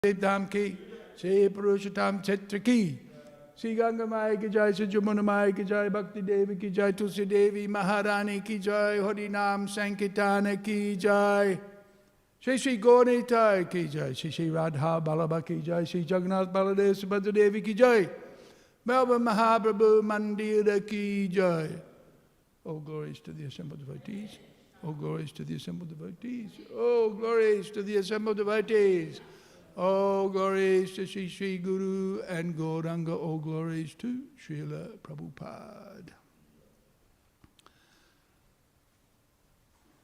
Dham ki, Shri Purushottam Kshetra ki, Shri Ganga Maya ki jai, Shri Jamuna Maya ki jai, Bhakti Devi ki jai, Tulsi Devi Maharani ki jai, Harinam Sankirtana ki jai, Shri Shri Gauranitai ki jai, Shri Shri Radha Ballabha ki jai, Shri Jagannath Baladev Subhadra Devi ki jai, Melbourne Mahaprabhu Mandira ki jai. All glories to the assembled devotees. All glories to the assembled devotees. All glories to the assembled devotees. All glories to Sri Sri Guru and Gauranga. All glories to Srila Prabhupada.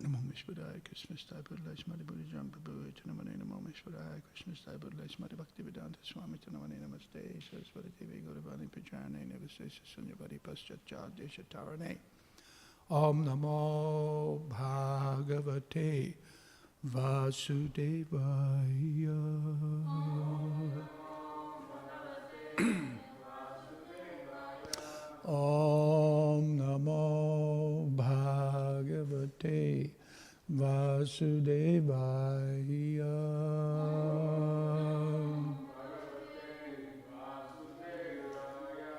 Namo Vishwadaya Krishna Stai Buddha Smati Buddha Jam Prabhu Tanamane Namo Vishwadaya Krishna Stai Buddha Smati Bhaktivedanta Swami Tanamane Namaste Saraswati Devi Gauravani Pujane Navasesa Sunyavadi Paschat Desha Tarane Om Namo Bhagavate Vasudevaya. Om Namo Bhagavate Vasudevaya.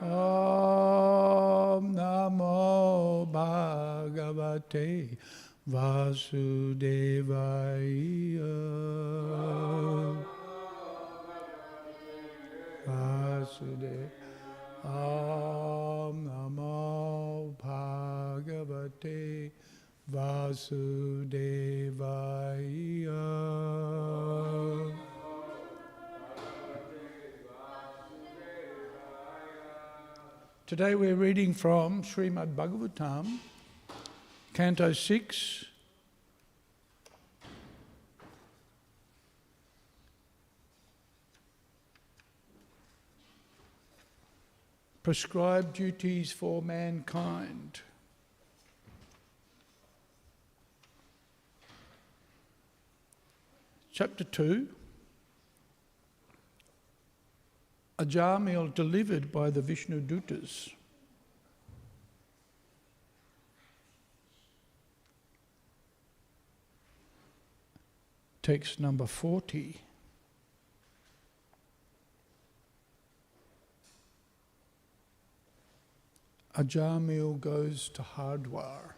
Om Namo Bhagavate Vasudevaya. Vasudevaya. Om Namo Bhagavate Vasudevaya. Today we're reading from Śrīmad Bhāgavatam, Canto 6, Prescribed Duties for Mankind. Chapter 2, a jar meal delivered by the Vishnu Dutas. Text number 40. A jar meal goes to Hardwar.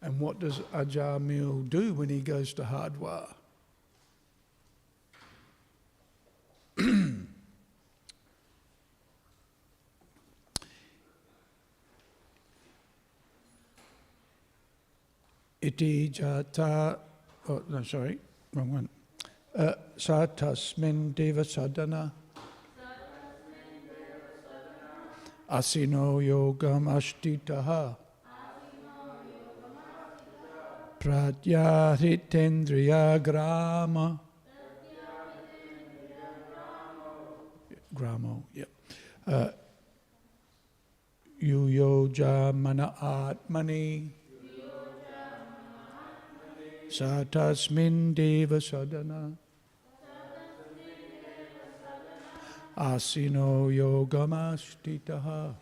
And what does Ajah Mil do when he goes to Hardwar? Iti jata, oh no, sorry, wrong one. Satasmin deva sadhana asino yogam ashtitaha pratyahritendriya grama. Gramo, yep. Yuyoja mana atmani satasmin deva sadhana asino yogamastitaha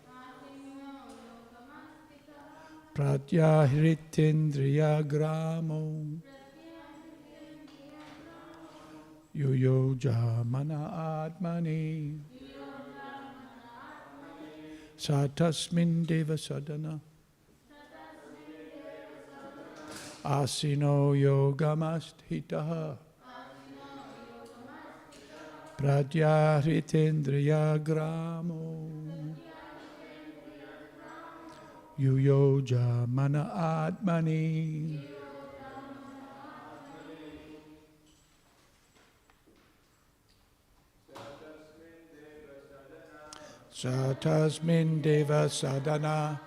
pratyahritendriya gramo yuyoja mana atmani satasmin deva sadhana asino yogamastitaha pratyahritendriya gramo yuyoja mana atmani satasmin deva sadhana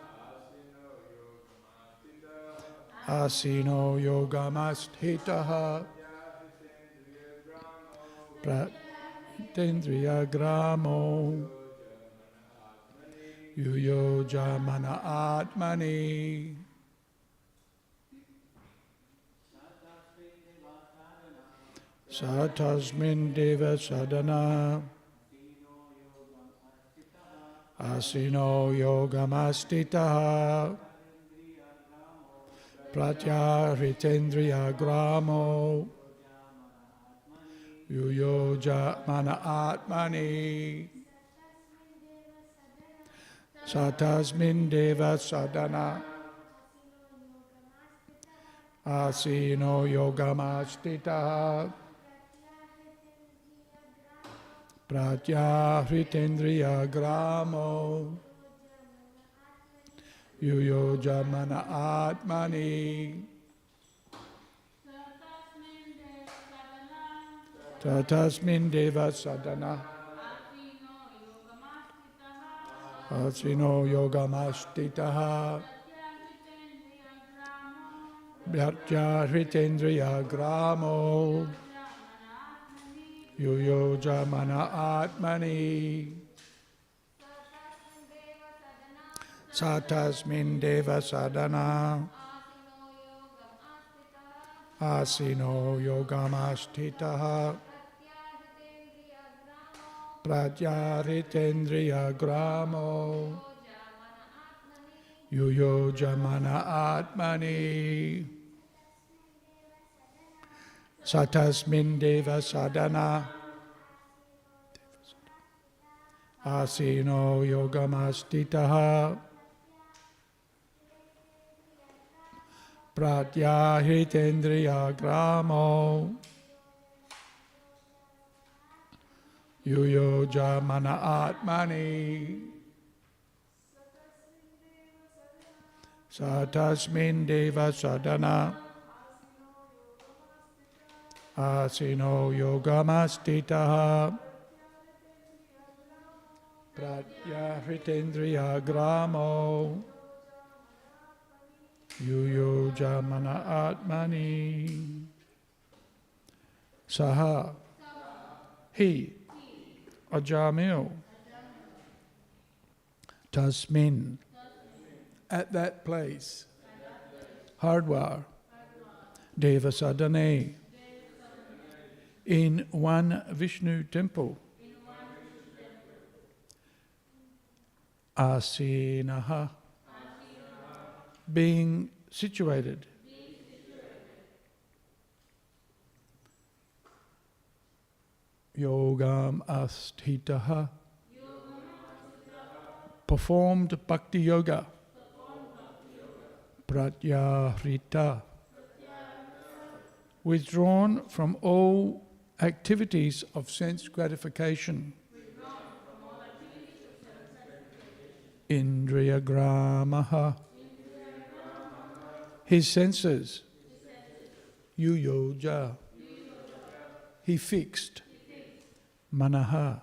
asino yogamastitaha pratyahritendriya gramo yuyoja mana atmani satasmin deva sadhana asino yogamastitaha Pratyahritendriya gramo yuyoja mana atmani satasmin deva sadhana asino yogamastita pratyahritendriya gramo yuyoja mana atmani tatasmin deva sadhana asino yogamastitaha Bhaktivedanta gramo yuyoja mana atmani satasmin deva sadhana asino yogamastitaha pratyahritendriya gramo yuyoja mana atmani satasmin deva sadhana asino yogamastitaha pratyahritendriya gramo yuyoja mana atmani satasmin deva sadhana asino yogamastitaha pratyahritendriya gramo yuyoja mana atmani saha he ajamil tasmin at that place hardwar deva sadhane in one Vishnu temple asinaha being situated yogam asthitaha performed bhakti yoga pratyahrita withdrawn from all activities of sense gratification indriya gramaha his senses yuyoja he fixed manaha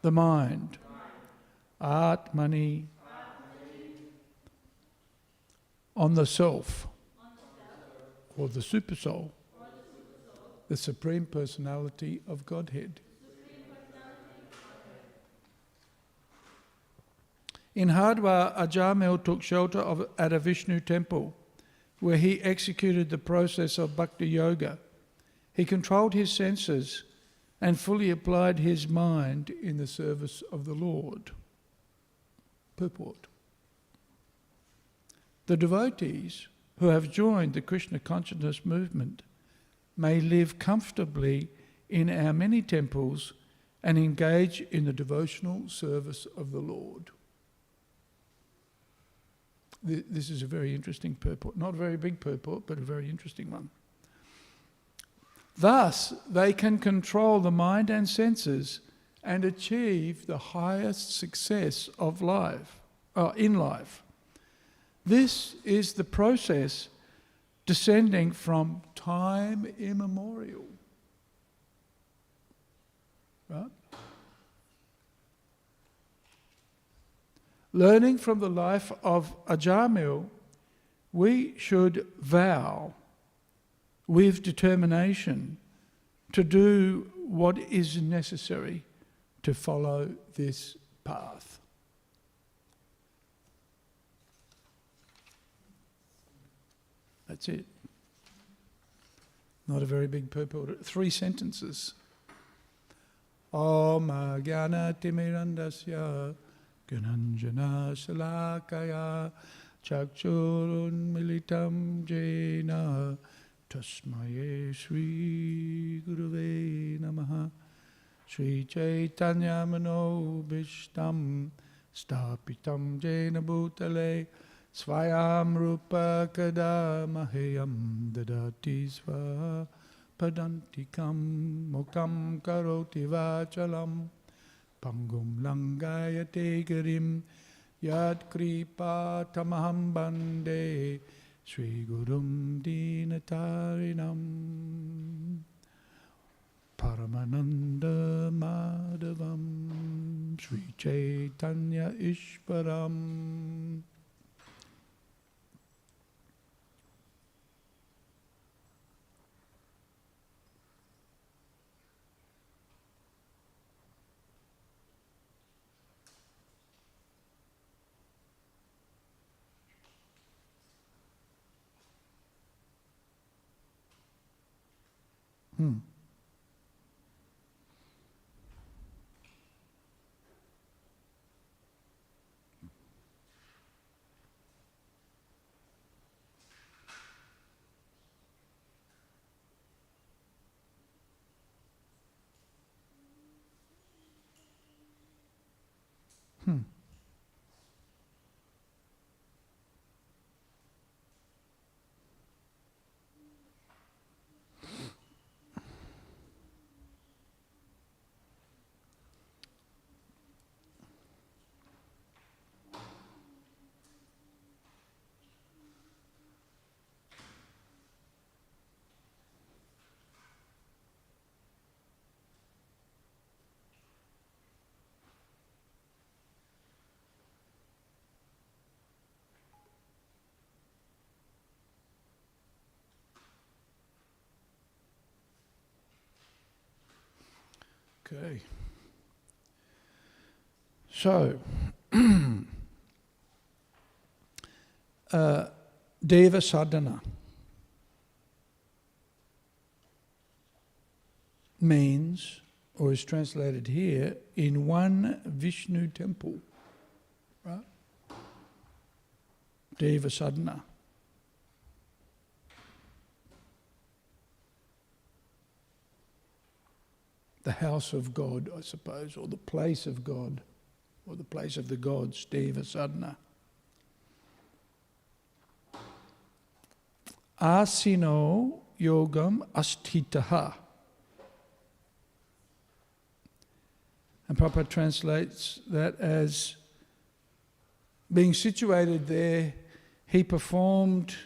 the mind atmani on the self or the super soul, the Supreme Personality of Godhead. In Hardwar, Ajamil took shelter at a Vishnu temple where he executed the process of Bhakti Yoga. He controlled his senses and fully applied his mind in the service of the Lord. Purport. The devotees who have joined the Krishna consciousness movement may live comfortably in our many temples and engage in the devotional service of the Lord. This is a very interesting purport. Not a very big purport, but a very interesting one. Thus, they can control the mind and senses and achieve the highest success of life, in life. This is the process descending from time immemorial. Right? Learning from the life of Ajamil, we should vow with determination to do what is necessary to follow this path. That's it. Not a very big purport. 3 sentences. Om Jnana Timirandasya Gyananjana Shalakaya Chakshurunmilitam jena tasmaye Shri Guruve namaha. Shri Chaitanya Manobhishtam Stapitam jena bhutale Svayam rupa kada mahayam dadati sva padantikam muktam karoti vachalam pangum langayate girim yad kripa tamaham bande Shri Gurum dinatarinam Paramananda Madhavam Shri Chaitanya Ishvaram. Okay. So, Deva Sadhana means, or is translated here, in one Vishnu temple, right? Deva Sadhana. The house of God, I suppose, or the place of God, or the place of the gods, Deva Sadhana. Asino yogam asthitaha. And Prabhupada translates that as being situated there, he performed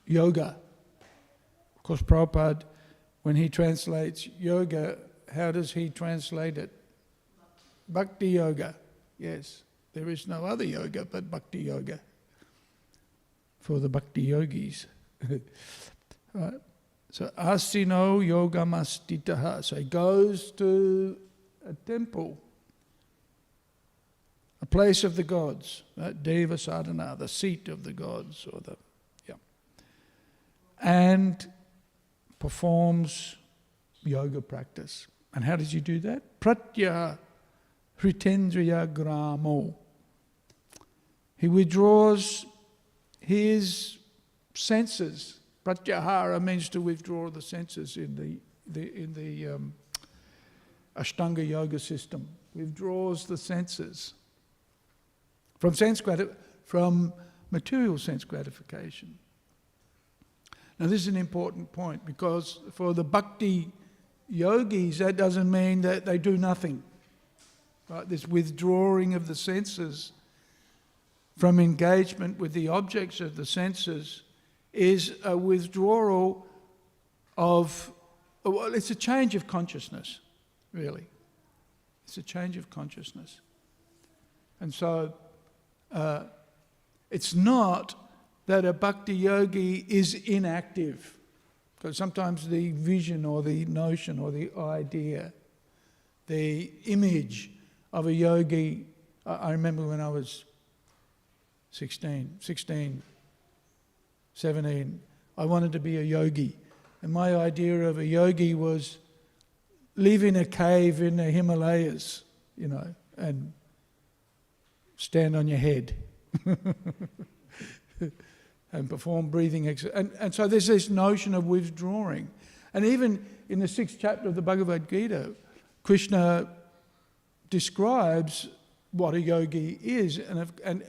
yoga. Of course, Prabhupada, when he translates yoga, how does he translate it? Bhakti yoga. Yes, there is no other yoga but bhakti yoga for the bhakti yogis. Right? So asino yogamastitaha. So he goes to a temple, a place of the gods, right? Deva Sadhana, the seat of the gods, or the and performs yoga practice. And how does he do that? Pratya hritendriya gramo. He withdraws his senses. Pratyahara means to withdraw the senses in the Ashtanga yoga system. Withdraws the senses from material sense gratification. Now this is an important point, because for the bhakti yogis that doesn't mean that they do nothing. Right? This withdrawing of the senses from engagement with the objects of the senses is a withdrawal of, well, it's a change of consciousness, really. It's a change of consciousness. And so it's not that a bhakti yogi is inactive, because sometimes the vision or the notion or the idea, the image of a yogi, I remember when I was 16, 17, I wanted to be a yogi. And my idea of a yogi was live in a cave in the Himalayas, and stand on your head and perform breathing exercises. And so there's this notion of withdrawing. And even in the 6th chapter of the Bhagavad Gita, Krishna describes what a yogi is, and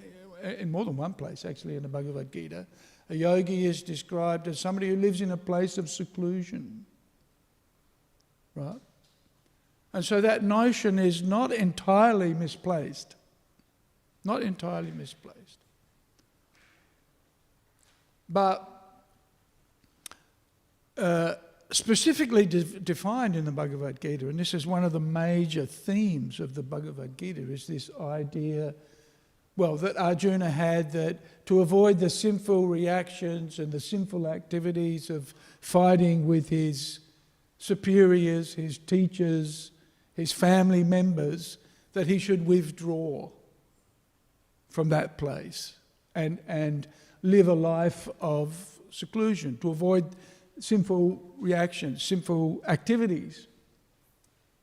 in more than one place actually in the Bhagavad Gita, a yogi is described as somebody who lives in a place of seclusion, right? And so that notion is not entirely misplaced. Not entirely misplaced. But specifically defined in the Bhagavad Gita, and this is one of the major themes of the Bhagavad Gita, is this idea, well, that Arjuna had, that to avoid the sinful reactions and the sinful activities of fighting with his superiors, his teachers, his family members, that he should withdraw from that place and live a life of seclusion, to avoid sinful reactions, sinful activities.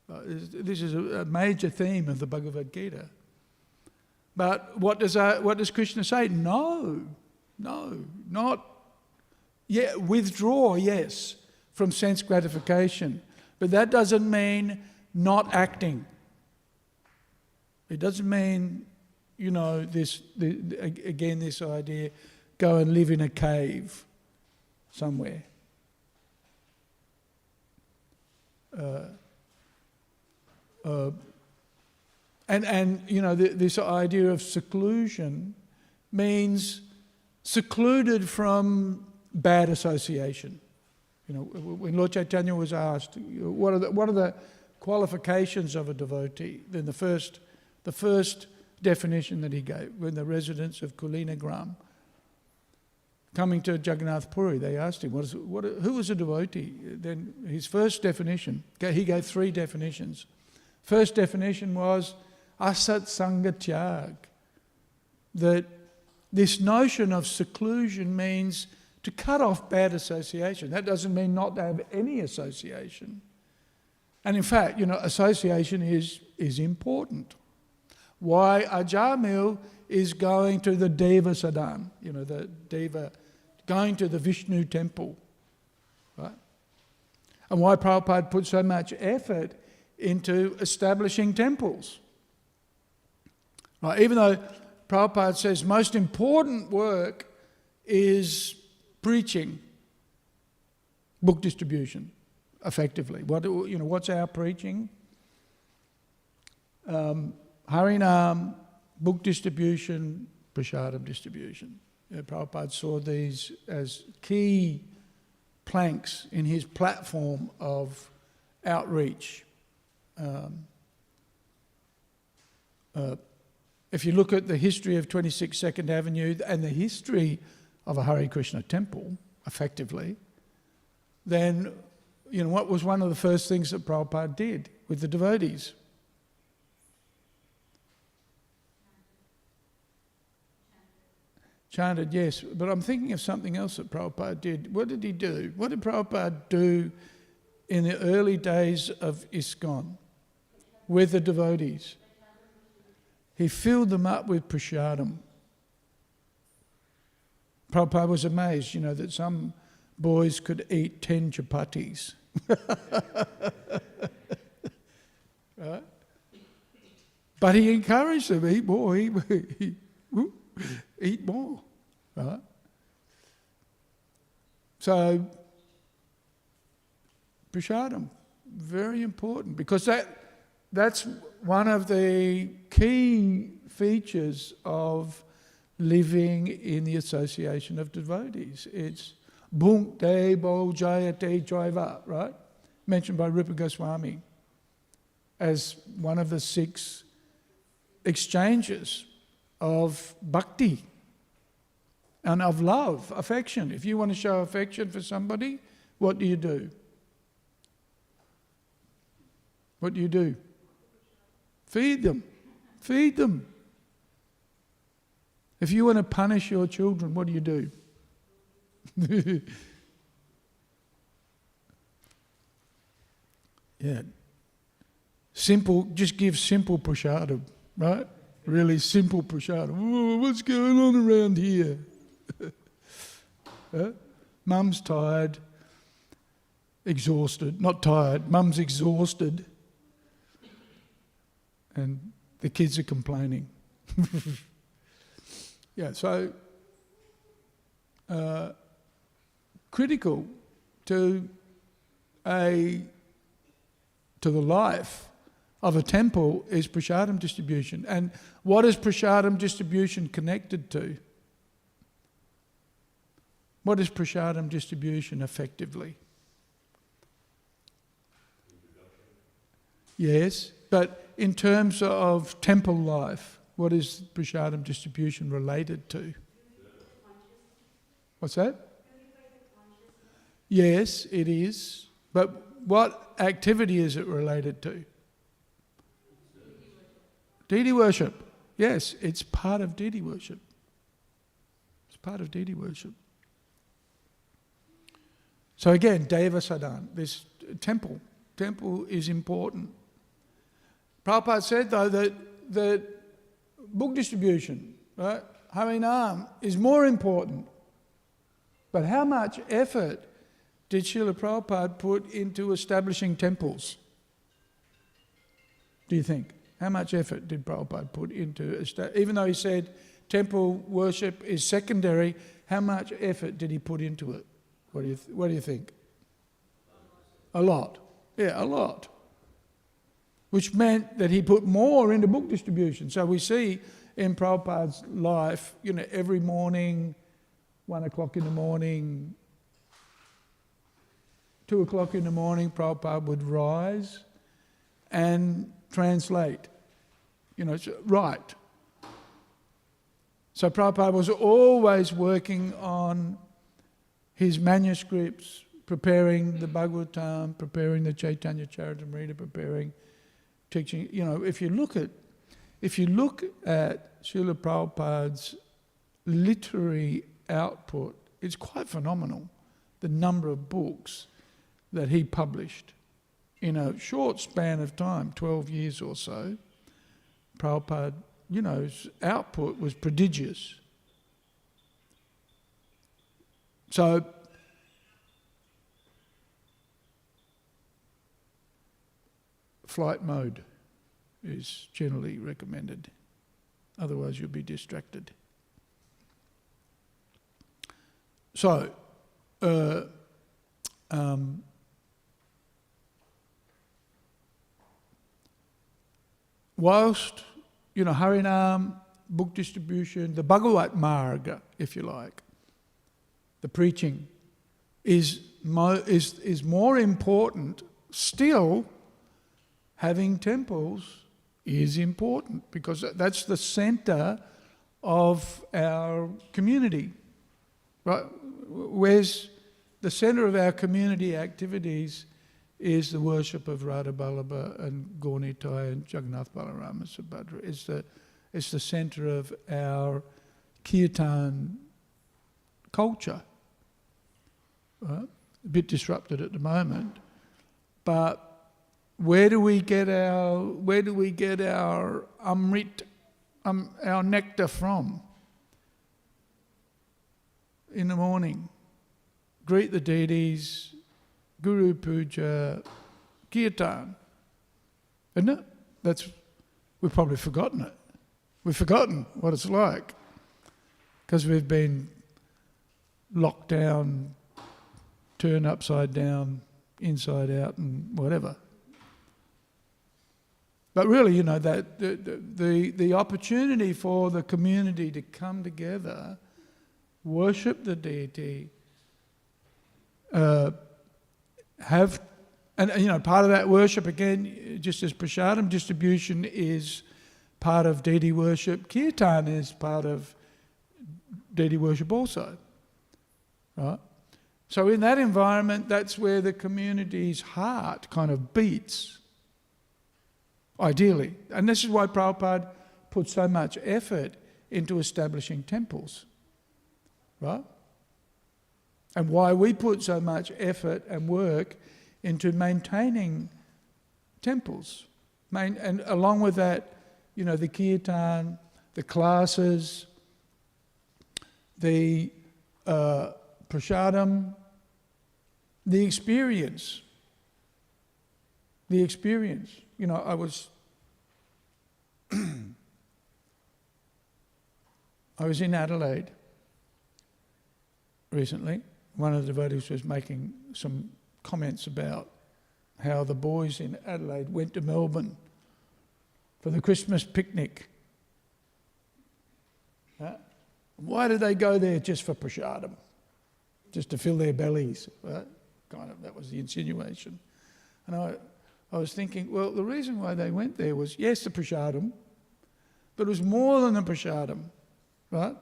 This is a major theme of the Bhagavad Gita. But what does Krishna say? No, not yeah. Withdraw, yes, from sense gratification, but that doesn't mean not acting. It doesn't mean, this idea, go and live in a cave somewhere. This idea of seclusion means secluded from bad association. When Lord Chaitanya was asked, what are the qualifications of a devotee, then the first definition that he gave, when the residents of Kulinagram coming to Jagannath Puri, they asked him, who was a devotee? Then his first definition, he gave 3 definitions. First definition was asat sanga tyag, that this notion of seclusion means to cut off bad association. That doesn't mean not to have any association. And in fact, association is important. Why Ajamil is going to the Deva Sadan, the Deva, going to the Vishnu temple, right? And why Prabhupada put so much effort into establishing temples. Right? Even though Prabhupada says most important work is preaching, book distribution, effectively. What's our preaching? Harinam, book distribution, prasadam distribution. Prabhupada saw these as key planks in his platform of outreach. If you look at the history of 26 Second Avenue and the history of a Hare Krishna temple, effectively, then what was one of the first things that Prabhupada did with the devotees? Chanted, yes, but I'm thinking of something else that Prabhupada did. What did he do? What did Prabhupada do in the early days of ISKCON with the devotees? He filled them up with prasadam. Prabhupada was amazed, that some boys could eat 10 chapatis. Right? But he encouraged them, eat more, eat more. Right? So, prasadam, very important, because that's one of the key features of living in the association of devotees. It's bhunkte bo jayate jaiva, right? Mentioned by Rupa Goswami as one of the 6 exchanges of bhakti and of love, affection. If you want to show affection for somebody, what do you do? What do you do? Feed them. Feed them. If you want to punish your children, what do you do? Yeah. Simple, just give simple prasadam, right? Really simple prasadam. Oh, what's going on around here? Mum's tired, exhausted. Not tired, mum's exhausted. And the kids are complaining. Yeah, so critical to the life of a temple is prasadam distribution. And what is prasadam distribution connected to? What is prasadam distribution effectively? Yes, but in terms of temple life, what is prasadam distribution related to? What's that? Yes, it is. But what activity is it related to? Deity worship. Yes, it's part of deity worship. It's part of deity worship. So again, Deva Sadan, this temple is important. Prabhupada said though that book distribution, right, Harinam, is more important. But how much effort did Srila Prabhupada put into establishing temples? Do you think? How much effort did Prabhupada put into, even though he said temple worship is secondary, how much effort did he put into it? What do you think? A lot. Yeah, a lot. Which meant that he put more into book distribution. So we see in Prabhupada's life, every morning, 1 o'clock in the morning, 2 o'clock in the morning, Prabhupada would rise and translate, write. So Prabhupada was always working on his manuscripts, preparing the Bhagavatam, preparing the Chaitanya Charitamrita, preparing teaching. If you look at Srila Prabhupada's literary output, it's quite phenomenal, the number of books that he published in a short span of time, 12 years or so. Prabhupada, his output was prodigious. So, flight mode is generally recommended. Otherwise you'll be distracted. So, whilst, Harinam, book distribution, the Bhagavat Marga, if you like, the preaching is more important, still having temples is important because that's the centre of our community. Right? Where's the centre of our community activities is the worship of Radha Vallabha and Gaurnitai and Jagannath Balarama Subhadra. It's the centre of our kirtan culture. Right? A bit disrupted at the moment, but where do we get our amrit, our nectar from? In the morning, greet the deities, Guru Puja, Kirtan. Isn't it? We've probably forgotten it. We've forgotten what it's like because we've been locked down, turned upside down, inside out and whatever. But really, that the opportunity for the community to come together, worship the deity, part of that worship, again, just as prasadam distribution is part of deity worship, kirtan is part of deity worship also. Right? So in that environment, that's where the community's heart kind of beats. Ideally. And this is why Prabhupada put so much effort into establishing temples. Right? And why we put so much effort and work into maintaining temples. And along with that, the kirtan, the classes, the prasadam, the experience. The experience. I was I was in Adelaide recently. One of the devotees was making some comments about how the boys in Adelaide went to Melbourne for the Christmas picnic. Why did they go there? Just for prasadam, just to fill their bellies. Right? That was the insinuation. And I was thinking, well, the reason why they went there was, yes, the prasadam, but it was more than the prasadam, right?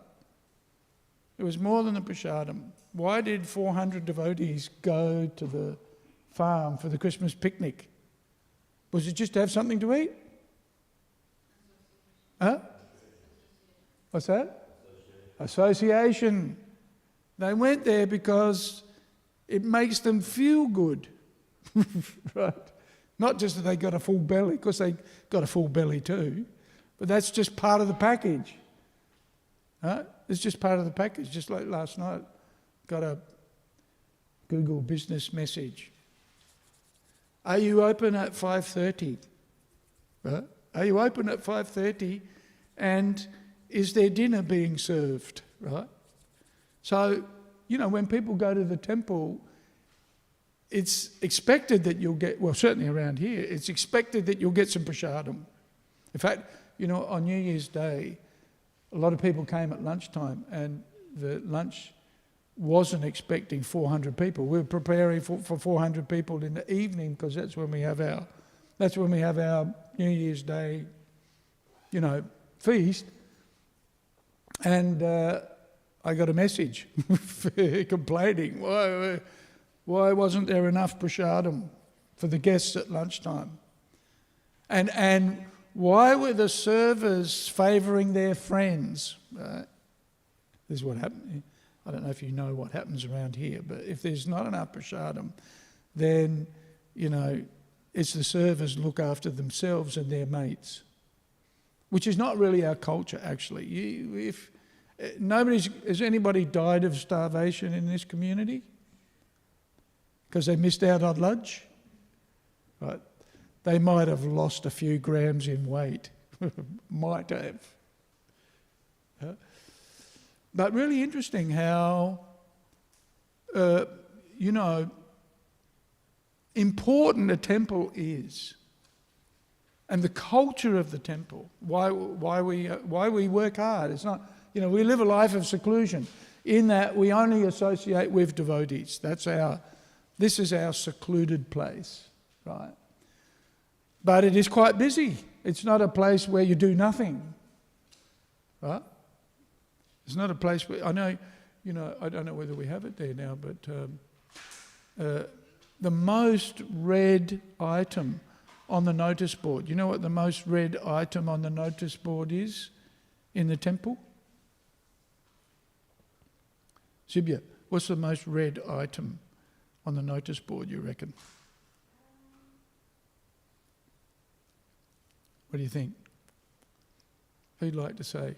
It was more than the prasadam. Why did 400 devotees go to the farm for the Christmas picnic? Was it just to have something to eat? Huh? What's that? Association. They went there because it makes them feel good, right? Not just that they got a full belly, because they got a full belly too, but that's just part of the package. Right? It's just part of the package. Just like last night, got a Google business message. Are you open at 5:30? Right? Are you open at 5:30? And is there dinner being served? Right? So, when people go to the temple, it's expected that you'll get, well, certainly around here, it's expected that you'll get some prasadam. In fact, on New Year's Day, a lot of people came at lunchtime, and the lunch wasn't expecting 400 people. We were preparing for 400 people in the evening, because that's when we have our New Year's Day, feast. And I got a message complaining, why wasn't there enough prasadam for the guests at lunchtime? And why were the servers favouring their friends? Right? This is what happened. I don't know if you know what happens around here, but if there's not enough prasadam, then, it's the servers look after themselves and their mates, which is not really our culture, actually. Has anybody died of starvation in this community? Because they missed out on lunch? Right. They might have lost a few grams in weight. Might have. Yeah. But really interesting how, important a temple is. And the culture of the temple, why we work hard. It's not, we live a life of seclusion in that we only associate with devotees. This is our secluded place, right? But it is quite busy. It's not a place where you do nothing, right? It's not a place where, I know, I don't know whether we have it there now, but the most read item on the notice board. You know what the most read item on the notice board is in the temple? Sibya, what's the most read item on the notice board, you reckon? What do you think? Who'd like to say?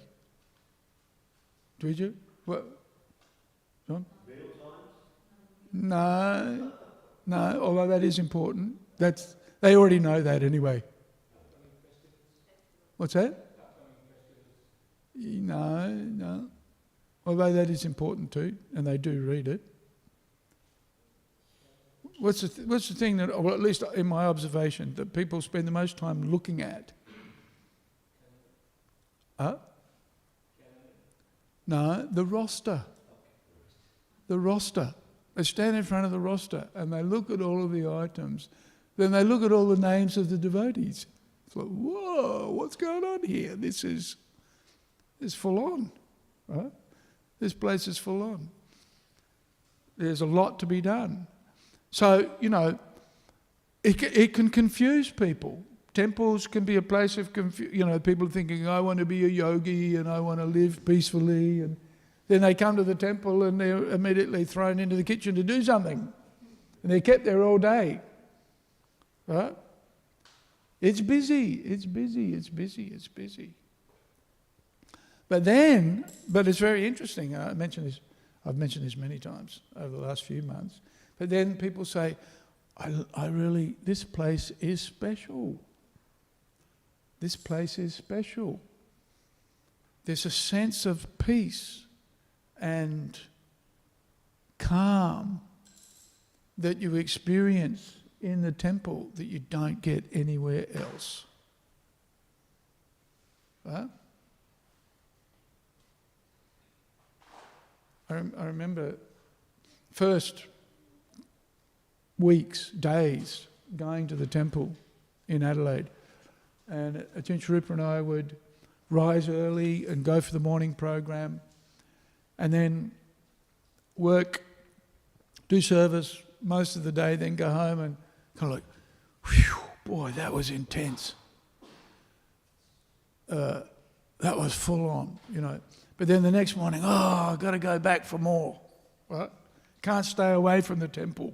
Do you? What? John? No, although that is important. They already know that anyway. What's that? No. Although that is important too, and they do read it. What's the thing that, well, at least in my observation, that people spend the most time looking at? No, the roster. The roster. They stand in front of the roster and they look at all of the items. Then they look at all the names of the devotees. It's like, whoa, what's going on here? This is full on, right? This place is full on. There's a lot to be done. So, it can confuse people. Temples can be a place of confusion. People thinking, I want to be a yogi and I want to live peacefully. And then they come to the temple and they're immediately thrown into the kitchen to do something. And they're kept there all day. Right? It's busy, it's busy, it's busy, it's busy. But it's very interesting. I've mentioned this many times over the last few months. But then people say, I really, this place is special. This place is special. There's a sense of peace and calm that you experience in the temple that you don't get anywhere else. Right? I remember first weeks, days, going to the temple in Adelaide. And Ajahn Rupa and I would rise early and go for the morning program, and then work, do service most of the day, then go home and kind of like, whew, boy, that was intense. That was full on, you know. But then the next morning, I've got to go back for more. Right? Can't stay away from the temple.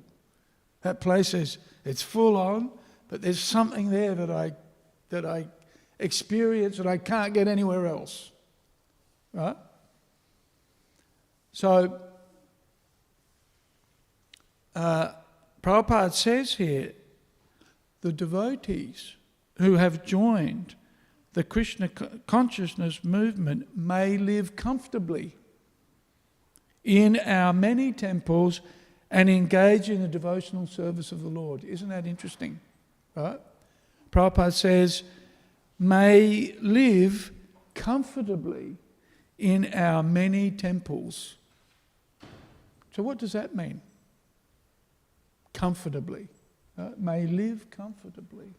That place it's full on, but there's something there that I experience that I can't get anywhere else. Right? So, Prabhupada says here, the devotees who have joined the Krishna consciousness movement may live comfortably in our many temples and engage in the devotional service of the Lord. Isn't that interesting? Right? Prabhupada says, may live comfortably in our many temples. So what does that mean? Comfortably. May live comfortably.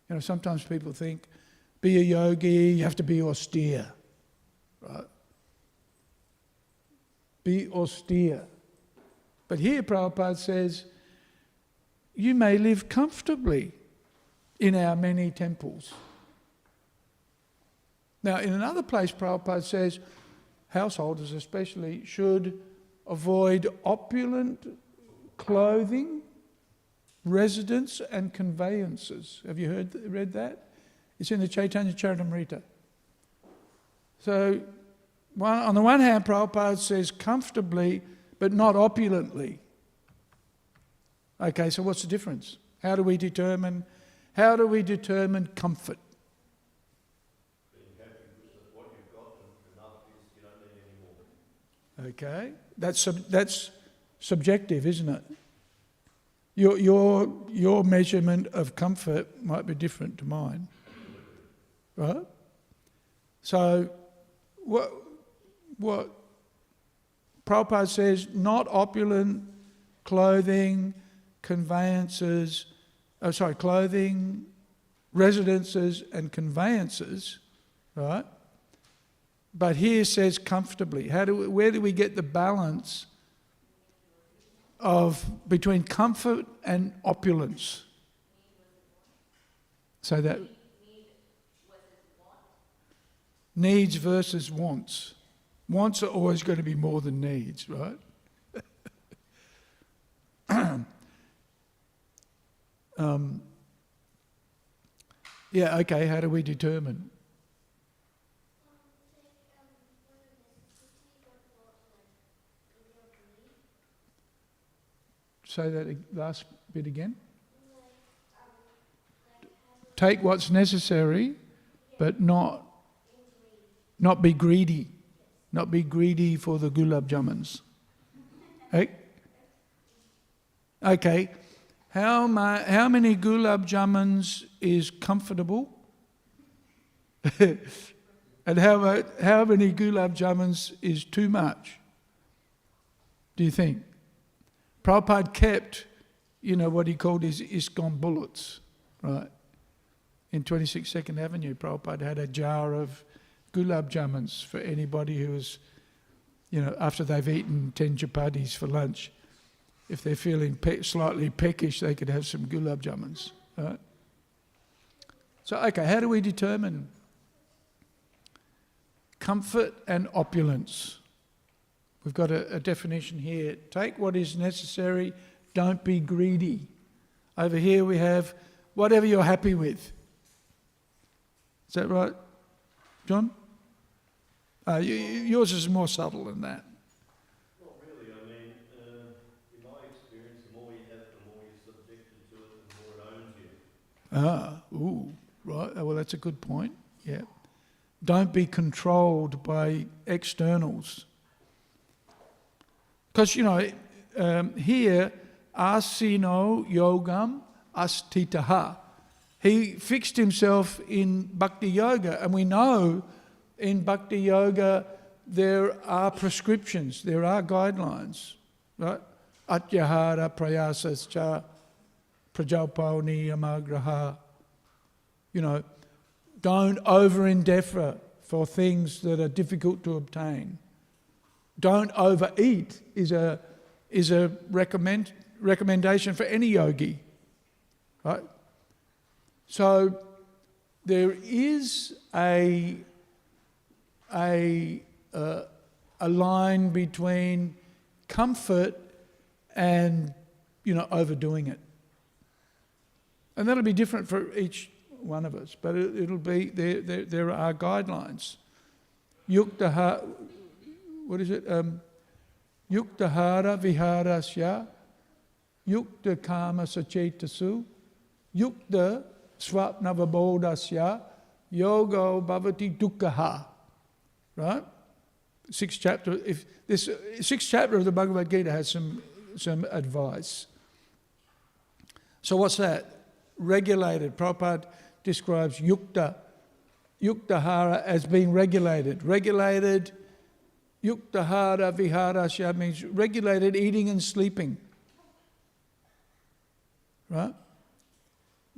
You know, sometimes people think, be a yogi, you have to be austere. Right? Be austere. But here Prabhupada says, you may live comfortably in our many temples. Now, in another place, Prabhupada says, householders especially should avoid opulent clothing, residence and conveyances. Have you read that? It's in the Chaitanya Charitamrita. So, on the one hand, Prabhupada says comfortably, but not opulently. Okay, so what's the difference? How do we determine comfort? Being happy with what you've got and enough is you don't need any more. Okay, that's subjective, isn't it? Your measurement of comfort might be different to mine, right? So, what Prabhupada says, not opulent clothing, conveyances, clothing, residences and conveyances, right? But here says comfortably. Where do we get the balance between comfort and opulence? So that needs versus wants. Wants are always going to be more than needs, right? Yeah, okay, how do we determine? Say that last bit again. Take what's necessary, but not be greedy. Not be greedy for the gulab jamuns. Okay. How many gulab jamuns is comfortable? And how many gulab jamuns is too much? Do you think? Prabhupada kept, what he called his ISKCON bullets, right? In 26 Second Avenue, Prabhupada had a jar of gulab jamuns for anybody who was, after they've eaten 10 chapatis for lunch. If they're feeling slightly peckish, they could have some gulab jamuns, right? So, okay, how do we determine comfort and opulence? We've got a definition here. Take what is necessary, don't be greedy. Over here we have whatever you're happy with. Is that right, John? Yours is more subtle than that. Not really. I mean, in my experience, the more you have, the more you're subjected to it, the more it owns you. Right. Well, that's a good point. Yeah. Don't be controlled by externals. Because, here, asino yogam astitaha. He fixed himself in bhakti yoga, and we know in bhakti yoga there are prescriptions, there are guidelines, right? Atyahara prayasascha prajalpao niyamagraha. Don't over-endeavour for things that are difficult to obtain. Don't overeat is a recommendation for any yogi, right? So there is a line between comfort and overdoing it, and that'll be different for each one of us. But it'll be there are guidelines. Yuktahara, what is it? Yuktahara viharasya, yukta kama sachetasu, yukta swapnavabodhasya, yogo bhavati dukkha. Right? Sixth chapter of the Bhagavad Gita has some advice. So what's that? Regulated. Prabhupada describes yuktahara as being regulated. Regulated, yuktahara viharasya means regulated eating and sleeping. Right?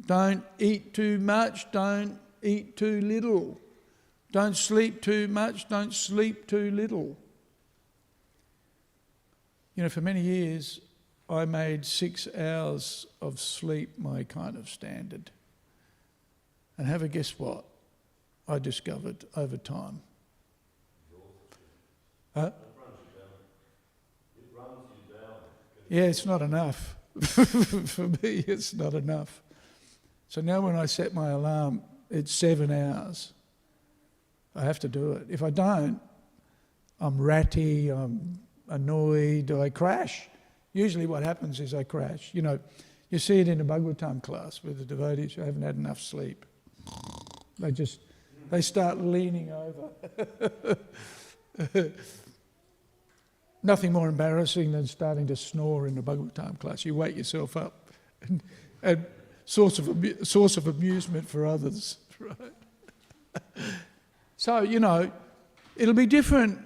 Don't eat too much, don't eat too little. Don't sleep too much, don't sleep too little. For many years, I made 6 hours of sleep my kind of standard. And have a guess what I discovered over time. Huh? It runs you down. Yeah, it's not enough. For me, it's not enough. So now when I set my alarm, it's 7 hours. I have to do it. If I don't, I'm ratty, I'm annoyed, I crash. Usually what happens is I crash. You see it in the Bhagavatam class with the devotees who haven't had enough sleep. They start leaning over. Nothing more embarrassing than starting to snore in the Bhagavatam class. You wake yourself up and source of amusement for others, right? So, it'll be different.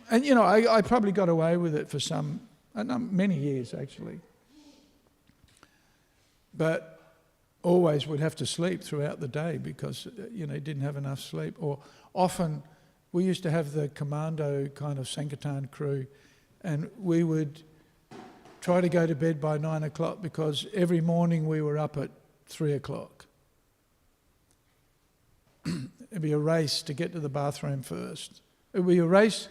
And, I probably got away with it for many years actually. But always would have to sleep throughout the day because, didn't have enough sleep. Or often we used to have the commando kind of Sankirtan crew, and we would try to go to bed by 9 o'clock because every morning we were up at 3 o'clock. It'd be a race to get to the bathroom first. It'd be a race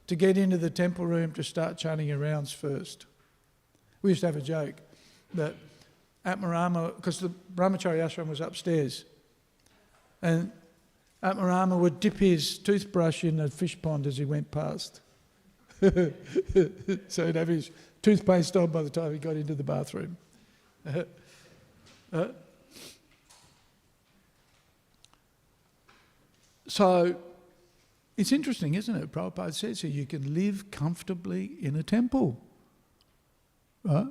to get into the temple room to start chanting your rounds first. We used to have a joke that Atmarama, because the Brahmacharya ashram was upstairs, and Atmarama would dip his toothbrush in a fish pond as he went past. So he'd have his toothpaste on by the time he got into the bathroom. So it's interesting, isn't it? Prabhupada says here you can live comfortably in a temple. Right?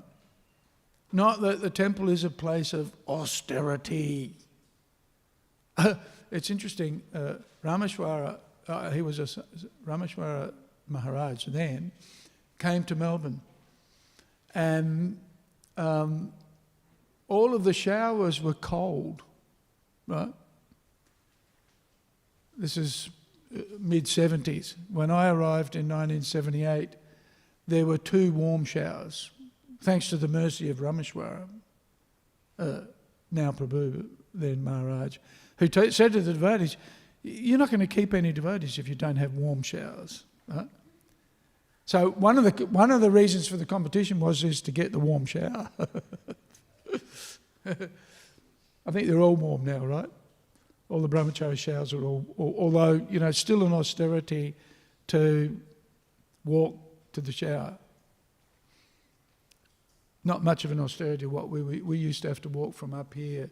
Not that the temple is a place of austerity. It's interesting, Rameshwara, he was Rameshwara Maharaj then, came to Melbourne. And all of the showers were cold, right? This is mid-70s. When I arrived in 1978, there were 2 warm showers, thanks to the mercy of Rameshwara, now Prabhu, then Maharaj, who said to the devotees, you're not going to keep any devotees if you don't have warm showers. Right? So one of the reasons for the competition is to get the warm shower. I think they're all warm now, right? All the brahmachari showers are all, although, still an austerity to walk to the shower. Not much of an austerity. What we used to have to walk from up here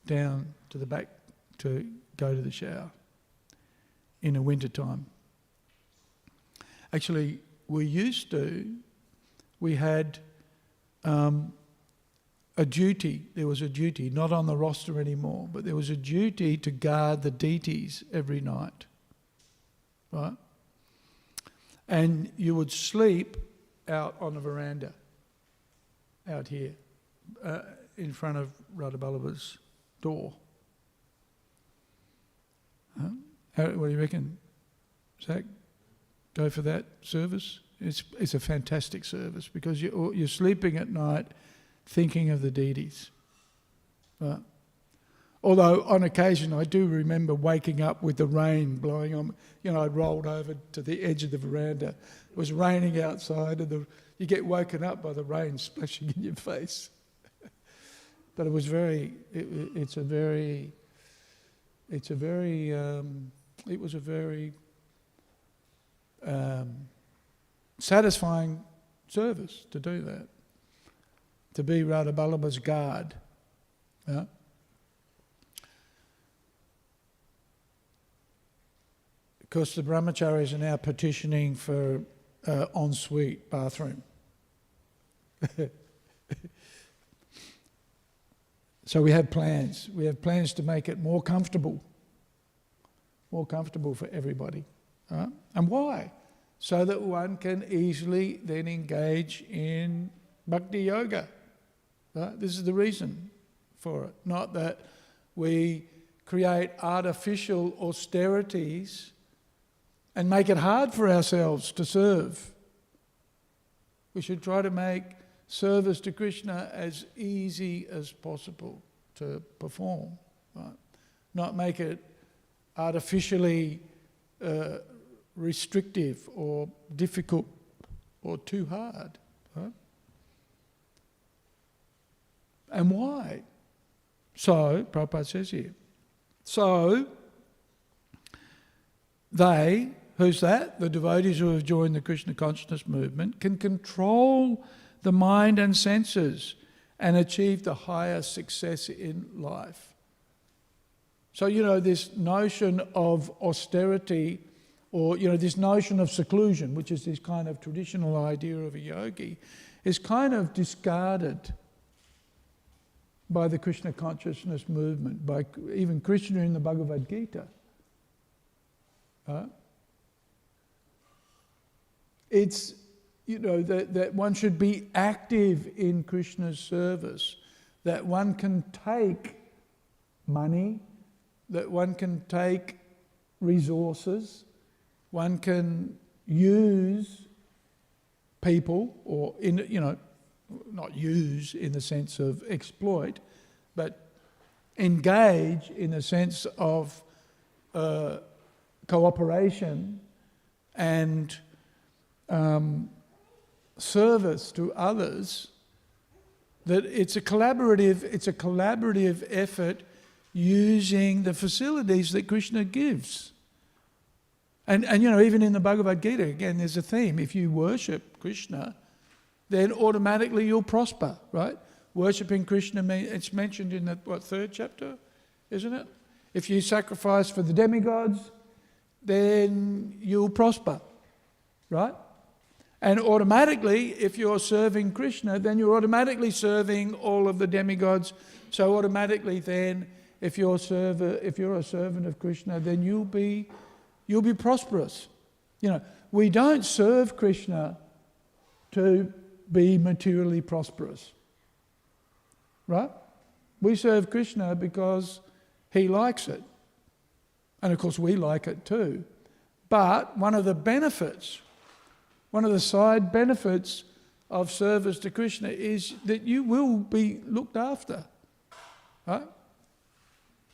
down to the back to go to the shower in the winter time. Actually, we had a duty. There was a duty, not on the roster anymore, but there was a duty to guard the deities every night, right? And you would sleep out on the veranda, out here, in front of Radha Vallabha's door. What do you reckon, Zach? Go for that service? It's a fantastic service because you're sleeping at night thinking of the deities. Right? Although on occasion I do remember waking up with the rain blowing on. I'd rolled over to the edge of the veranda. It was raining outside, and you get woken up by the rain splashing in your face. But it was it was a very satisfying service to do that, to be Radha Vallabha's guard. Yeah? Because the brahmacharis are now petitioning for ensuite bathroom. So we have plans. We have plans to make it more comfortable for everybody. Right? And why? So that one can easily then engage in bhakti yoga. Right? This is the reason for it. Not that we create artificial austerities and make it hard for ourselves to serve. We should try to make service to Krishna as easy as possible to perform. Right? Not make it artificially restrictive or difficult or too hard. Right? And why? So, Prabhupada says here, so they, who's that? The devotees who have joined the Krishna consciousness movement can control the mind and senses and achieve the highest success in life. So, this notion of austerity, or, this notion of seclusion, which is this kind of traditional idea of a yogi, is kind of discarded by the Krishna consciousness movement, by even Krishna in the Bhagavad Gita. It's, that one should be active in Krishna's service, that one can take money, that one can take resources, one can use people, or not use in the sense of exploit, but engage in the sense of cooperation and service to others. That it's a collaborative effort using the facilities that Krishna gives. And even in the Bhagavad Gita, again, there's a theme. If you worship Krishna, then automatically you'll prosper, right? Worshipping Krishna, it's mentioned in the, third chapter, isn't it? If you sacrifice for the demigods, then you'll prosper, right? And automatically, if you're serving Krishna, then you're automatically serving all of the demigods. So automatically then, if you're a servant of Krishna, then you'll be prosperous. We don't serve Krishna to be materially prosperous, right? We serve Krishna because he likes it. And of course we like it too. But one of the side benefits of service to Krishna is that you will be looked after, right?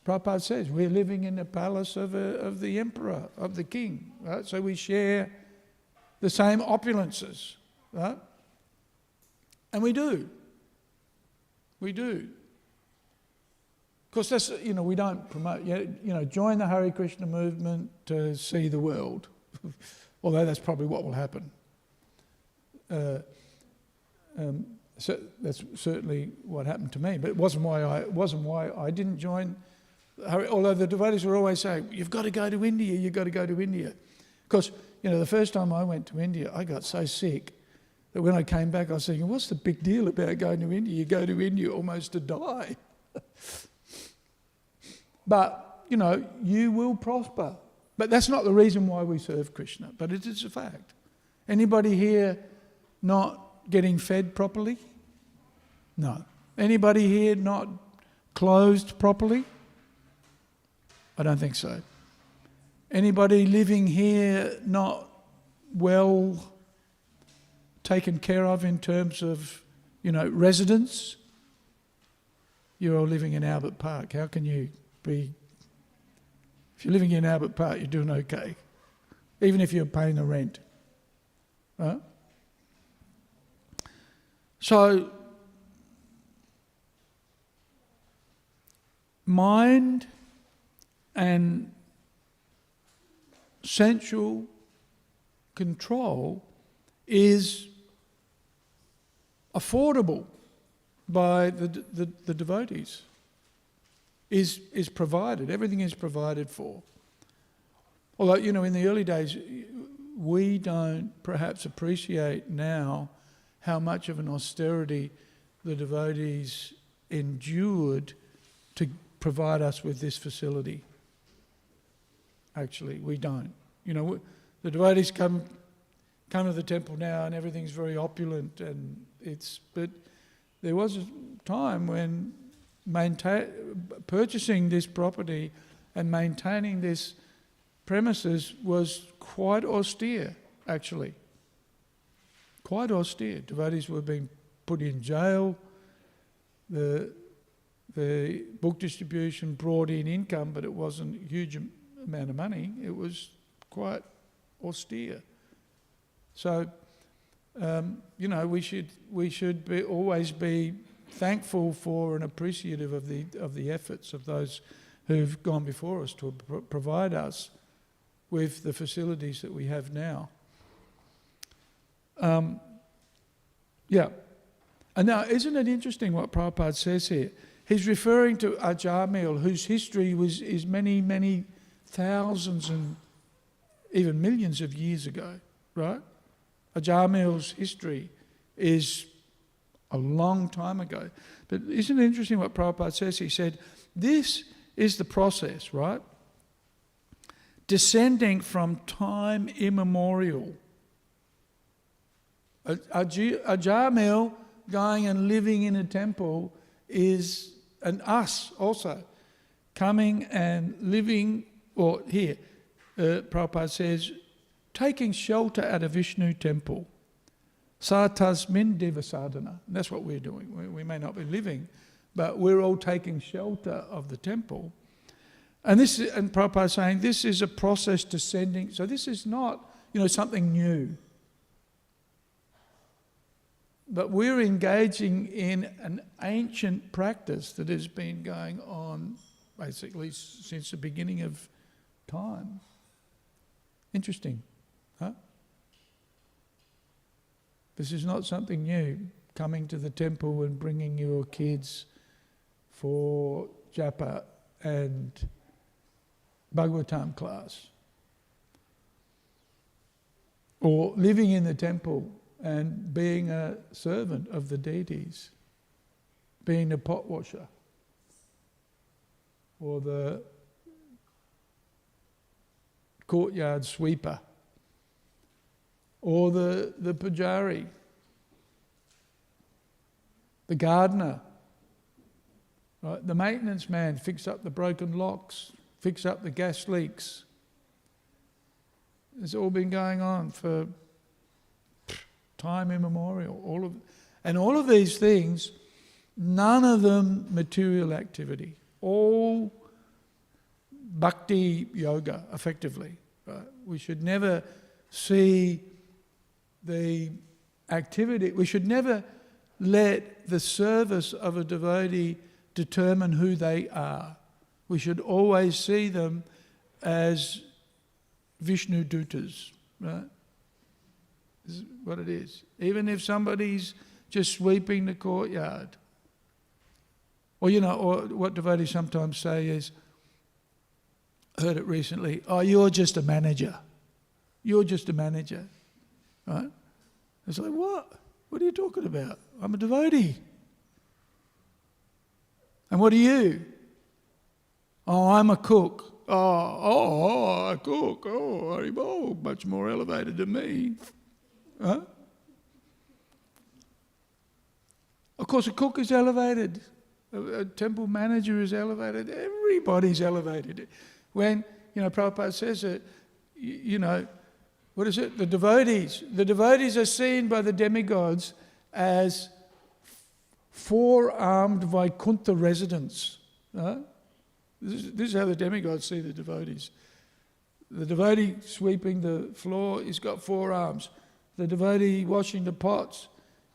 Prabhupada says we're living in the palace of the emperor, of the king, right? So we share the same opulences, right? And we do. course, that's, we don't promote, join the Hare Krishna movement to see the world. Although that's probably what will happen. So that's certainly what happened to me, but it wasn't why I didn't join. Although the devotees were always saying, "You've got to go to India. You've got to go to India." Because the first time I went to India, I got so sick that when I came back, I was thinking, "What's the big deal about going to India? You go to India almost to die." But you will prosper. But that's not the reason why we serve Krishna. But it is a fact. Anybody here not getting fed properly? No. Anybody here not clothed properly? I don't think so. Anybody living here not well taken care of in terms of, residence? You're all living in Albert Park. How can you be? If you're living in Albert Park, you're doing okay. Even if you're paying the rent. Right? So, mind and sensual control is affordable by the devotees, is provided. Everything is provided for. Although, in the early days, we don't perhaps appreciate now how much of an austerity the devotees endured to provide us with this facility. Actually, we don't. The devotees come to the temple now and everything's very opulent, but there was a time when purchasing this property and maintaining this premises was quite austere, actually. Quite austere. Devotees were being put in jail. The book distribution brought in income, but it wasn't a huge amount of money. It was quite austere. So, we should always be thankful for and appreciative of the efforts of those who've gone before us to provide us with the facilities that we have now. And now, isn't it interesting what Prabhupada says here? He's referring to Ajamil, whose history is many, many thousands and even millions of years ago, right? Ajamil's history is a long time ago. But isn't it interesting what Prabhupada says? He said, this is the process, right? Descending from time immemorial. Ajamil going and living in a temple is, and us also, coming and living, or here, Prabhupada says, taking shelter at a Vishnu temple. Satasmin deva sadhana. And that's what we're doing. We may not be living, but we're all taking shelter of the temple. And Prabhupada is saying this is a process descending. So this is not, something new. But we're engaging in an ancient practice that has been going on basically since the beginning of time. Interesting, huh? This is not something new, coming to the temple and bringing your kids for japa and Bhagavatam class. Or living in the temple and being a servant of the deities, being the pot washer, or the courtyard sweeper, or the pujari, the gardener, right? The maintenance man, fix up the broken locks, fix up the gas leaks. It's all been going on for time immemorial. All of these things, none of them material activity. All bhakti yoga, effectively. Right? We should never see the activity, we should never let the service of a devotee determine who they are. We should always see them as Vishnu Dutas, right? This is what it is. Even if somebody's just sweeping the courtyard. Or, or what devotees sometimes say is, I heard it recently, oh, you're just a manager. You're just a manager, right? It's like, what? What are you talking about? I'm a devotee. And what are you? Oh, I'm a cook. Oh, a cook. Oh, Haribol, much more elevated than me. Huh? Of course, a cook is elevated. A temple manager is elevated. Everybody's elevated. When, Prabhupada says that, what is it? The devotees are seen by the demigods as four-armed Vaikuntha residents. Right? This is how the demigods see the devotees. The devotee sweeping the floor, he's got four arms. The devotee washing the pots,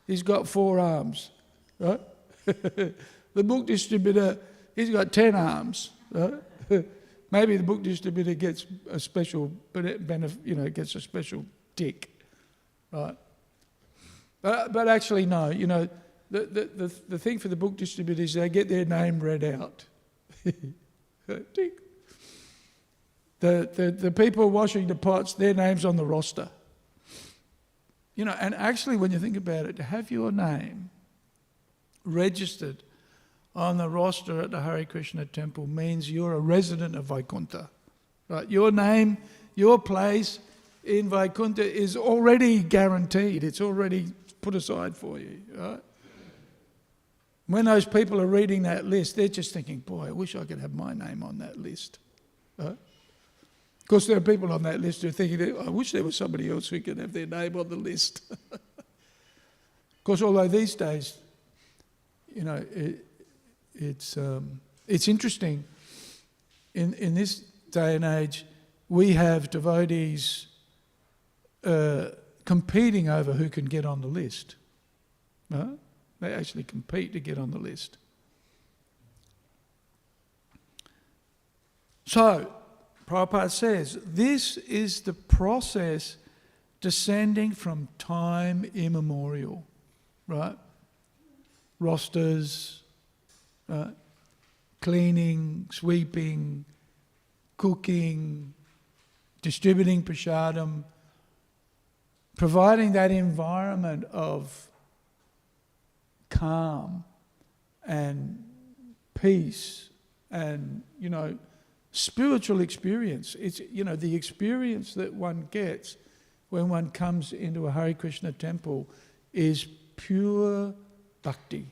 he's got four arms. Right? The book distributor, he's got 10 arms. Right? Maybe the book distributor gets a special benefit, gets a special tick. Right? But actually, no. The thing for the book distributors is they get their name read out. Tick. The people washing the pots, their name's on the roster. And actually when you think about it, to have your name registered on the roster at the Hare Krishna temple means you're a resident of Vaikuntha. Right? Your name, your place in Vaikuntha is already guaranteed. It's already put aside for you. Right? When those people are reading that list, they're just thinking, boy, I wish I could have my name on that list. Right? Of course, there are people on that list who are thinking, I wish there was somebody else who could have their name on the list. Of course, although these days, it's interesting. In this day and age, we have devotees competing over who can get on the list. Right? They actually compete to get on the list. So, Prabhupada says, this is the process descending from time immemorial, right? Rosters, cleaning, sweeping, cooking, distributing prasadam, providing that environment of calm and peace and, spiritual experience. It's, the experience that one gets when one comes into a Hare Krishna temple is pure bhakti.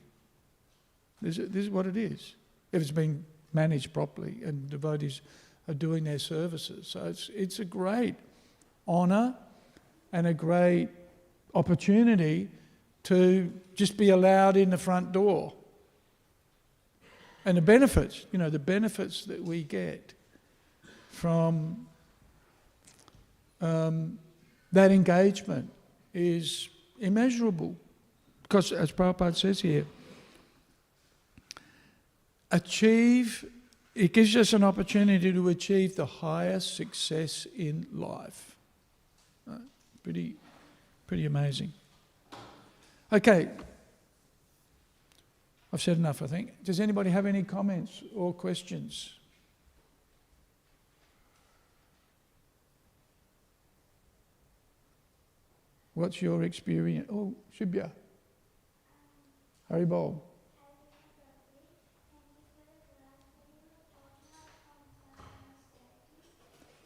This is what it is, if it's been managed properly and devotees are doing their services. So it's a great honour and a great opportunity to just be allowed in the front door. And the benefits that we get from that engagement is immeasurable. Because, as Prabhupada says here, it gives us an opportunity to achieve the highest success in life. Pretty amazing. Okay. I've said enough, I think. Does anybody have any comments or questions? What's your experience? Oh, Shibya. Haribol.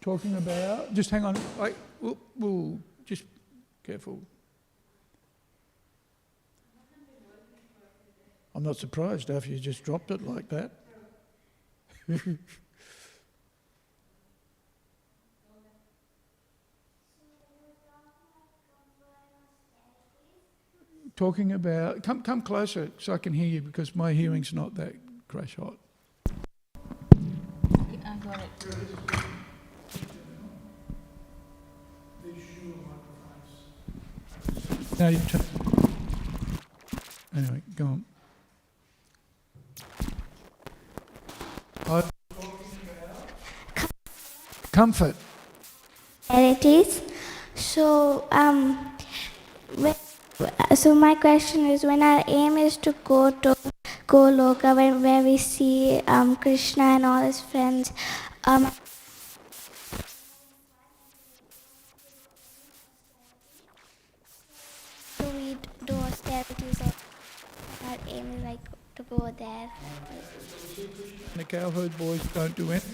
Talking about, just hang on, just careful. I'm not surprised after you just dropped it like that. Talking about, come closer so I can hear you because my hearing's not that crash hot. I got it. No, anyway, go on. Comfort. It is. So, so my question is, when our aim is to go to Goloka, where we see Krishna and all his friends, do we do austerities, or our aim is like to go there? The cowherd boys don't do anything.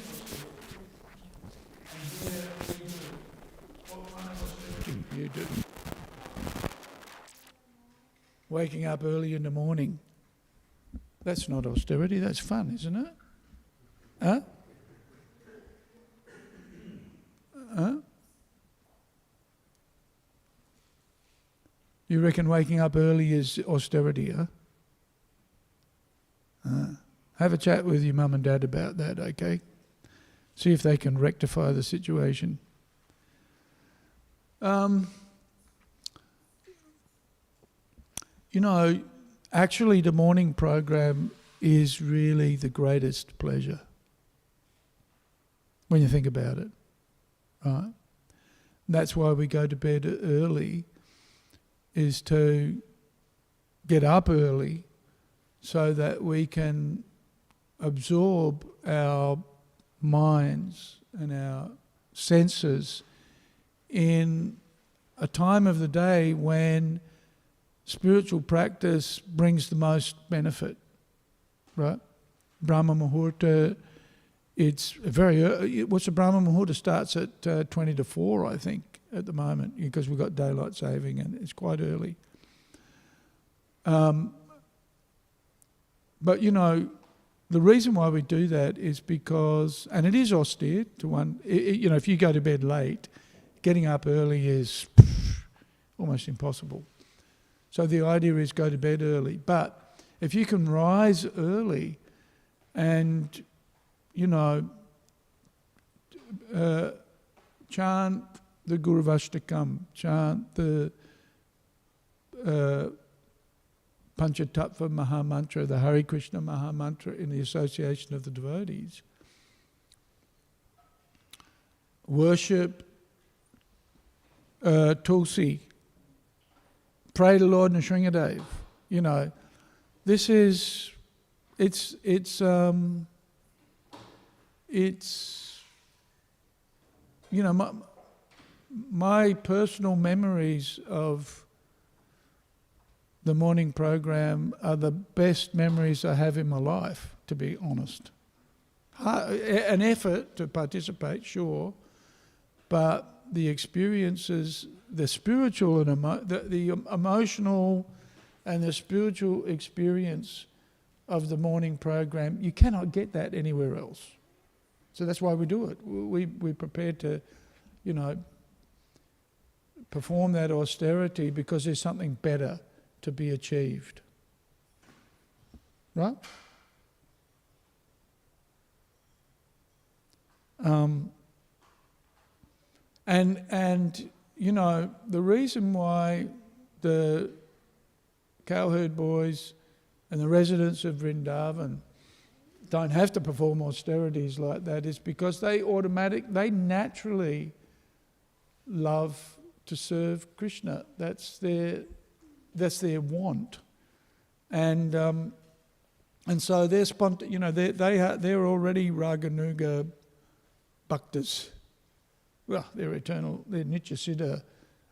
You do. Waking up early in the morning. That's not austerity, that's fun, isn't it? Huh? Huh? You reckon waking up early is austerity, huh? Have a chat with your mum and dad about that, okay? See if they can rectify the situation. You know, actually the morning program is really the greatest pleasure when you think about it, right? That's why we go to bed early, is to get up early so that we can absorb our minds and our senses in a time of the day when spiritual practice brings the most benefit, right? Brahma Muhurta, it's very early. What's the Brahma Muhurta? Starts at 20 to 4, I think, at the moment, because we've got daylight saving and it's quite early. But, you know, the reason why we do that is because, and it is austere to one, you know, if you go to bed late, getting up early is almost impossible. So the idea is go to bed early. But if you can rise early and, you know, chant the Guru Vashtakam, chant the Panchatattva Mahamantra, the Hare Krishna Mahamantra in the association of the devotees, worship Tulsi, pray to Lord Nrsingadev. You know, this is, it's you know, my personal memories of the morning program are the best memories I have in my life, to be honest. An effort to participate, sure, but the experiences, the spiritual and the emotional and the spiritual experience of the morning program, you cannot get that anywhere else. So that's why we do it. We're prepared to, you know, perform that austerity because there's something better to be achieved. Right? And you know, the reason why the cowherd boys and the residents of Vrindavan don't have to perform austerities like that is because they naturally love to serve Krishna. That's their want, and so they're you know, they're already Raganuga Bhaktas. Well, they're Nitya Siddha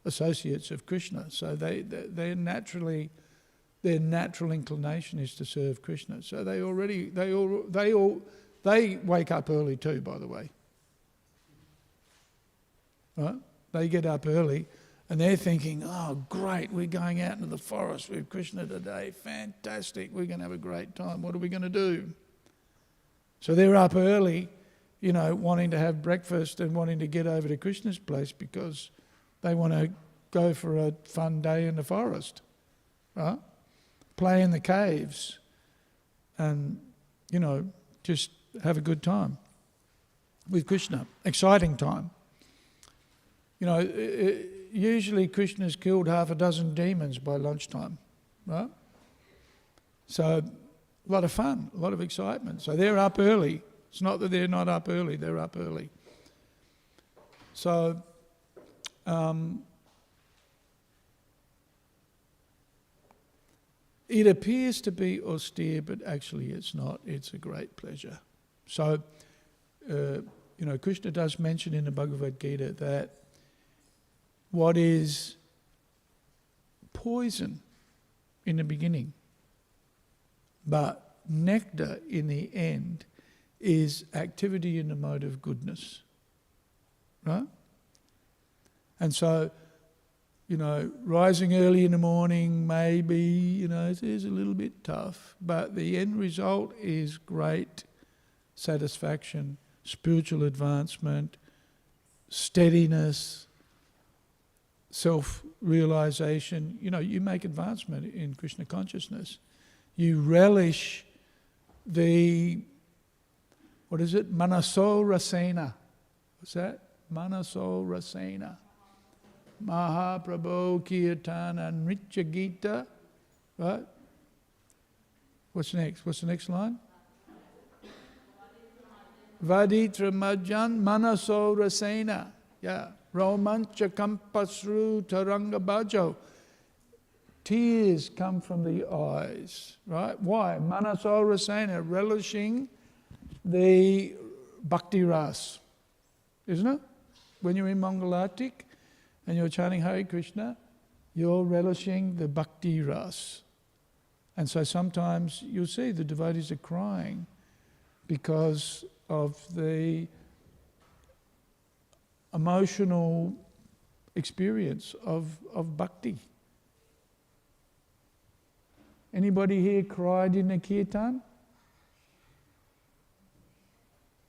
associates of Krishna. So their natural inclination is to serve Krishna. So they wake up early too, by the way. Right? They get up early and they're thinking, oh, great, we're going out into the forest with Krishna today. Fantastic, we're going to have a great time. What are we going to do? So they're up early, you know, wanting to have breakfast and wanting to get over to Krishna's place because they want to go for a fun day in the forest, right? Play in the caves and, you know, just have a good time with Krishna. Exciting time. You know, usually Krishna's killed half a dozen demons by lunchtime, right? So a lot of fun, a lot of excitement. So they're up early. It's not that they're not up early, they're up early. So, it appears to be austere, but actually it's not. It's a great pleasure. So, Krishna does mention in the Bhagavad Gita that what is poison in the beginning, but nectar in the end, is activity in the mode of goodness. Right? And so, rising early in the morning, maybe, it is a little bit tough, but the end result is great satisfaction, spiritual advancement, steadiness, self-realization. You make advancement in Krishna consciousness. You relish the, Manaso Rasena. What's that? Manaso Rasena. Mahaprabhu Kirtana Nritya Gita. Right? What's next? What's the next line? Vaditra Majan Manaso Rasena. Yeah. Romancha Kampasru Taranga Bhajo. Tears come from the eyes. Right? Why? Manaso Rasena, relishing the bhakti ras. Isn't it? When you're in Mangalatik and you're chanting Hare Krishna, you're relishing the bhakti ras. And so sometimes you'll see the devotees are crying because of the emotional experience of bhakti. Anybody here cried in a kirtan?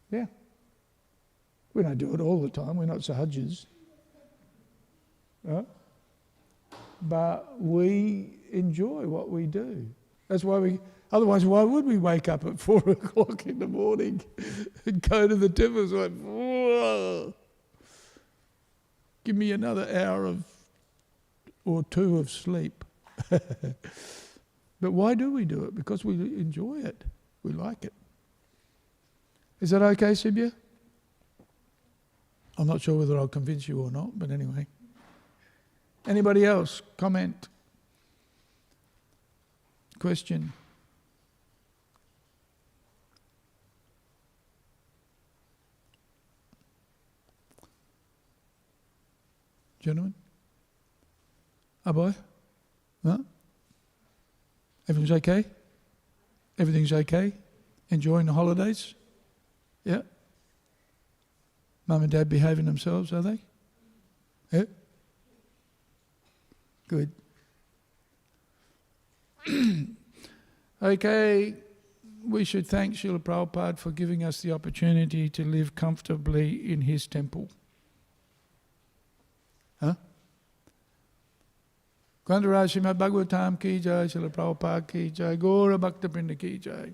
Yeah. We don't do it all the time, we're not sahajis. Right? But we enjoy what we do. That's why otherwise why would we wake up at 4 o'clock in the morning and go to the temples like, whoa, give me another hour or two of sleep. But why do we do it? Because we enjoy it. We like it. Is that okay, Sibya? I'm not sure whether I'll convince you or not, but anyway. Anybody else? Comment? Question? Gentlemen? Aboy? No? Everything's okay? Everything's okay? Enjoying the holidays? Yeah? Mum and Dad behaving themselves, are they? Yeah? Good. Okay, we should thank Srila Prabhupada for giving us the opportunity to live comfortably in his temple. Huh? Śrīmad Bhāgavatam ki jai, Srila Prabhupada ki jai, Gaura Bhakta Vrinda ki jai.